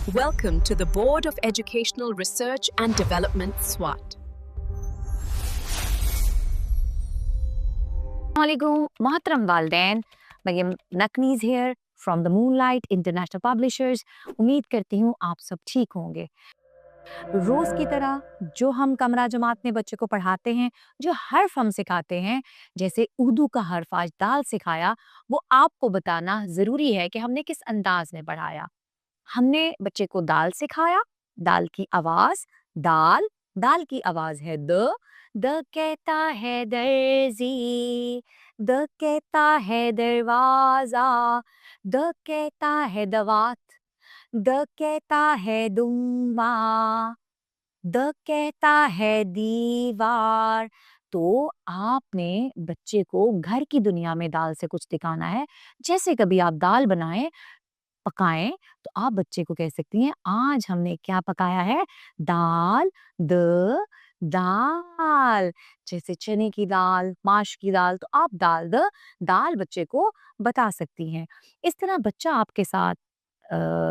Welcome to the Board of Educational Research and Development, SWAT. Assalamualaikum, मोहतरम वालिदैन, Maryam नकनीज़ here from the Moonlight International Publishers। उम्मीद करती हूँ आप सब ठीक होंगे। रोज़ की तरह जो हम कमरा जमात में बच्चे को पढ़ाते हैं, जो हर्फ हम सिखाते हैं, जैसे उर्दू का हर्फ आज दाल सिखाया, वो आपको बताना ज़रूरी है कि हमने किस अंदाज में पढ़ाया। हमने बच्चे को दाल सिखाया, दाल की आवाज़, दाल, दाल की आवाज़ है द कहता है दर्जी, द कहता है दरवाज़ा, द कहता है दवात, द कहता है दुम्बा, द कहता है दीवार। तो आपने बच्चे को घर की दुनिया में दाल से कुछ दिखाना है। जैसे कभी आप दाल पकाएं तो आप बच्चे को कह सकती हैं, आज हमने क्या पकाया है? दाल, दाल। जैसे चने की दाल, माश की दाल, तो आप दाल बच्चे को बता सकती हैं। इस तरह बच्चा आपके साथ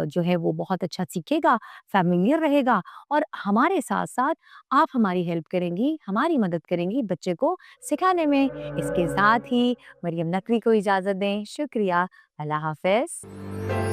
जो है वो बहुत अच्छा सीखेगा, फ़ैमिलियर रहेगा और हमारे साथ-साथ आप हमारी हेल्प करेंगी, हमारी मदद करेंगी बच्चे को सिखाने में। इसके साथ ही मरियम नकवी को इजाज़त दें। शुक्रिया। अल्लाह हाफ़िज़।